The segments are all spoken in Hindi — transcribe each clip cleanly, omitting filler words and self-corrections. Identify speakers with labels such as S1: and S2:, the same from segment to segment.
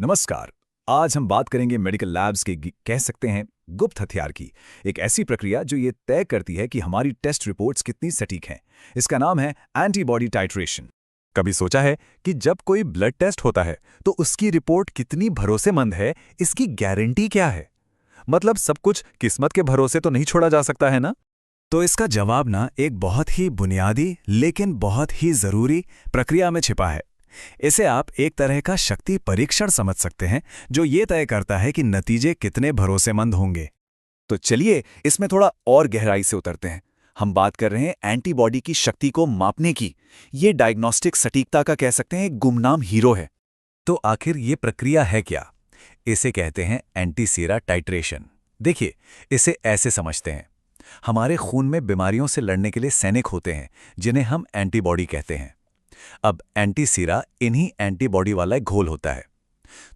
S1: नमस्कार। आज हम बात करेंगे मेडिकल लैब्स के कह सकते हैं गुप्त हथियार की। एक ऐसी प्रक्रिया जो ये तय करती है कि हमारी टेस्ट रिपोर्ट्स कितनी सटीक हैं। इसका नाम है एंटीबॉडी टाइट्रेशन। कभी सोचा है कि जब कोई ब्लड टेस्ट होता है तो उसकी रिपोर्ट कितनी भरोसेमंद है, इसकी गारंटी क्या है? मतलब सब कुछ किस्मत के भरोसे तो नहीं छोड़ा जा सकता है ना? तो इसका जवाब ना एक बहुत ही बुनियादी लेकिन बहुत ही जरूरी प्रक्रिया में छिपा है। इसे आप एक तरह का शक्ति परीक्षण समझ सकते हैं, जो ये तय करता है कि नतीजे कितने भरोसेमंद होंगे। तो चलिए इसमें थोड़ा और गहराई से उतरते हैं। हम बात कर रहे हैं एंटीबॉडी की शक्ति को मापने की। ये डायग्नोस्टिक सटीकता का कह सकते हैं एक गुमनाम हीरो है। तो आखिर ये प्रक्रिया है क्या? इसे कहते हैं एंटीसेरा टाइट्रेशन। देखिए, इसे ऐसे समझते हैं। हमारे खून में बीमारियों से लड़ने के लिए सैनिक होते हैं, जिन्हें हम एंटीबॉडी कहते हैं। अब एंटीसेरा इन्हीं एंटीबॉडी वाला एक घोल होता है।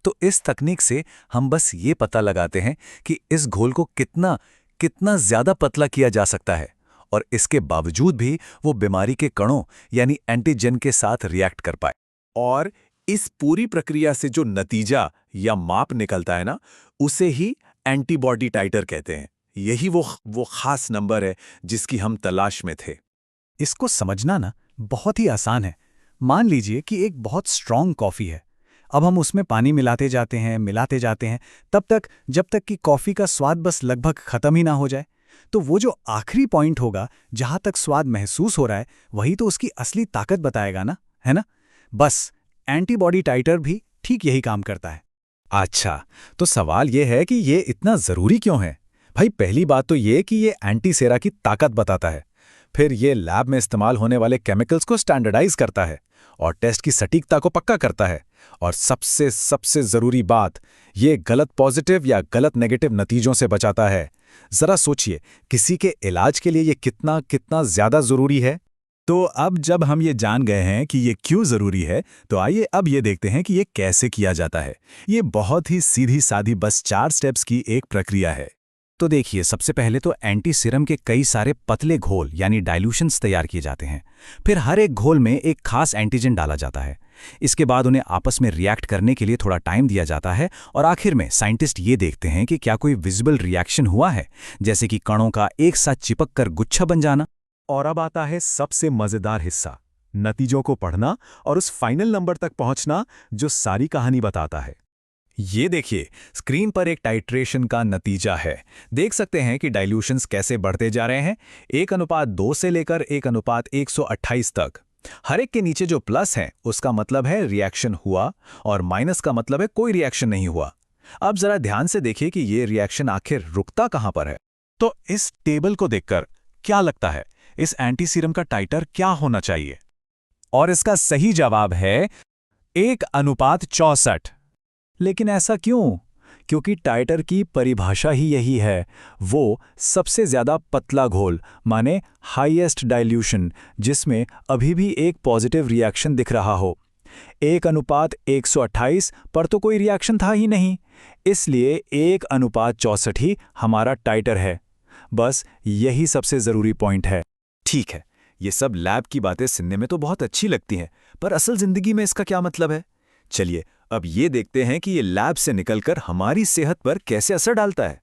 S1: तो इस तकनीक से हम बस ये पता लगाते हैं कि इस घोल को कितना कितना ज्यादा पतला किया जा सकता है, और इसके बावजूद भी वो बीमारी के कणों यानी एंटीजन के साथ रिएक्ट कर पाए। और इस पूरी प्रक्रिया से जो नतीजा या माप निकलता है ना, उसे ही एंटीबॉडी टाइटर कहते हैं। यही वो खास नंबर है जिसकी हम तलाश में थे।
S2: इसको समझना ना बहुत ही आसान है। मान लीजिए कि एक बहुत स्ट्रॉन्ग कॉफ़ी है। अब हम उसमें पानी मिलाते जाते हैं तब तक जब तक कि कॉफ़ी का स्वाद बस लगभग ख़त्म ही ना हो जाए। तो वो जो आखिरी पॉइंट होगा जहाँ तक स्वाद महसूस हो रहा है, वही तो उसकी असली ताकत बताएगा ना, है ना? बस एंटीबॉडी टाइटर भी ठीक यही काम करता है।
S1: अच्छा, तो सवाल ये है कि ये इतना ज़रूरी क्यों है? भाई, पहली बात तो ये कि ये एंटीसेरा की ताकत बताता है। फिर ये लैब में इस्तेमाल होने वाले केमिकल्स को स्टैंडर्डाइज करता है और टेस्ट की सटीकता को पक्का करता है। और सबसे सबसे ज़रूरी बात, ये गलत पॉजिटिव या गलत नेगेटिव नतीजों से बचाता है। ज़रा सोचिए, किसी के इलाज के लिए ये कितना कितना ज़्यादा ज़रूरी है। तो अब जब हम ये जान गए हैं कि ये क्यों ज़रूरी है, तो आइए अब ये देखते हैं कि ये कैसे किया जाता है। ये बहुत ही सीधी सादी बस 4 स्टेप्स की एक प्रक्रिया है। तो देखिए, सबसे पहले तो एंटीसीरम के कई सारे पतले घोल यानी डाइल्यूशंस तैयार किए जाते हैं। फिर हर एक घोल में एक खास एंटीजन डाला जाता है। इसके बाद उन्हें आपस में रिएक्ट करने के लिए थोड़ा टाइम दिया जाता है, और आखिर में साइंटिस्ट ये देखते हैं कि क्या कोई विजिबल रिएक्शन हुआ है, जैसे कि कणों का एक साथ चिपक कर गुच्छा बन जाना। और अब आता है सबसे मजेदार हिस्सा, नतीजों को पढ़ना और उस फाइनल नंबर तक पहुंचना जो सारी कहानी बताता है। ये देखिए, स्क्रीन पर एक टाइट्रेशन का नतीजा है। देख सकते हैं कि डाइल्यूशंस कैसे बढ़ते जा रहे हैं, 1:2 से लेकर 1:128 तक। हर एक के नीचे जो प्लस है उसका मतलब है रिएक्शन हुआ, और माइनस का मतलब है कोई रिएक्शन नहीं हुआ। अब जरा ध्यान से देखिए कि ये रिएक्शन आखिर रुकता कहां पर है। तो इस टेबल को देखकर क्या लगता है, इस एंटीसीरम का टाइटर क्या होना चाहिए? और इसका सही जवाब है 1:64। लेकिन ऐसा क्यों? क्योंकि टाइटर की परिभाषा ही यही है, वो सबसे ज्यादा पतला घोल माने हाईएस्ट डाइल्यूशन, जिसमें अभी भी एक पॉजिटिव रिएक्शन दिख रहा हो। 1:128 पर तो कोई रिएक्शन था ही नहीं, इसलिए 1:64 ही हमारा टाइटर है। बस यही सबसे जरूरी पॉइंट है। ठीक है, ये सब लैब की बातें सुनने में तो बहुत अच्छी लगती हैं, पर असल जिंदगी में इसका क्या मतलब है? चलिए अब ये देखते हैं कि ये लैब से निकलकर हमारी सेहत पर कैसे असर डालता है।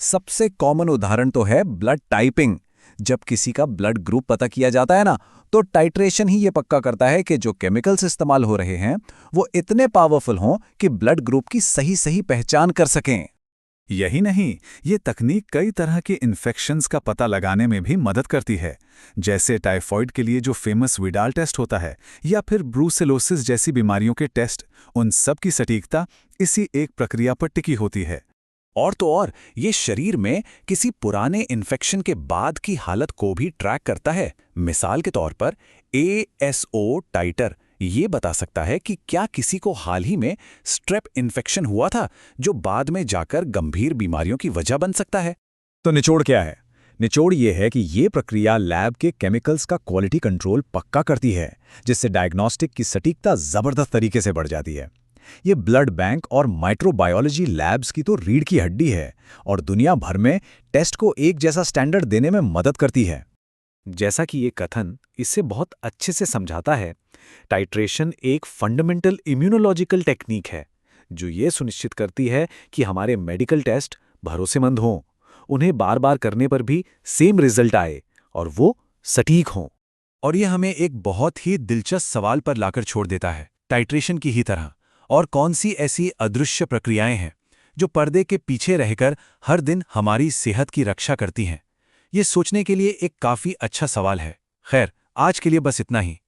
S1: सबसे कॉमन उदाहरण तो है ब्लड टाइपिंग। जब किसी का ब्लड ग्रुप पता किया जाता है ना, तो टाइट्रेशन ही ये पक्का करता है कि जो केमिकल्स इस्तेमाल हो रहे हैं वो इतने पावरफुल हों कि ब्लड ग्रुप की सही सही पहचान कर सकें। यही नहीं, ये तकनीक कई तरह के इन्फेक्शंस का पता लगाने में भी मदद करती है। जैसे टाइफॉइड के लिए जो फेमस विडाल टेस्ट होता है, या फिर ब्रूसेलोसिस जैसी बीमारियों के टेस्ट, उन सब की सटीकता इसी एक प्रक्रिया पर टिकी होती है। और तो और, ये शरीर में किसी पुराने इन्फेक्शन के बाद की हालत को भी ट्रैक करता है। मिसाल के तौर पर ASO टाइटर ये बता सकता है कि क्या किसी को हाल ही में स्ट्रेप इन्फेक्शन हुआ था, जो बाद में जाकर गंभीर बीमारियों की वजह बन सकता है। तो निचोड़ क्या है? निचोड़ ये है कि ये प्रक्रिया लैब के केमिकल्स का क्वालिटी कंट्रोल पक्का करती है, जिससे डायग्नोस्टिक की सटीकता जबरदस्त तरीके से बढ़ जाती है। ये ब्लड बैंक और माइक्रोबायोलॉजी लैब्स की तो रीढ़ की हड्डी है, और दुनिया भर में टेस्ट को एक जैसा स्टैंडर्ड देने में मदद करती है। जैसा कि ये कथन इसे बहुत अच्छे से समझाता है, टाइट्रेशन एक फंडामेंटल इम्यूनोलॉजिकल टेक्निक है जो ये सुनिश्चित करती है कि हमारे मेडिकल टेस्ट भरोसेमंद हों, उन्हें बार बार करने पर भी सेम रिजल्ट आए और वो सटीक हों।
S2: और ये हमें एक बहुत ही दिलचस्प सवाल पर लाकर छोड़ देता है, टाइट्रेशन की ही तरह और कौन सी ऐसी अदृश्य प्रक्रियाएं हैं जो पर्दे के पीछे रहकर हर दिन हमारी सेहत की रक्षा करती हैं। ये सोचने के लिए एक काफ़ी अच्छा सवाल है। खैर, आज के लिए बस इतना ही।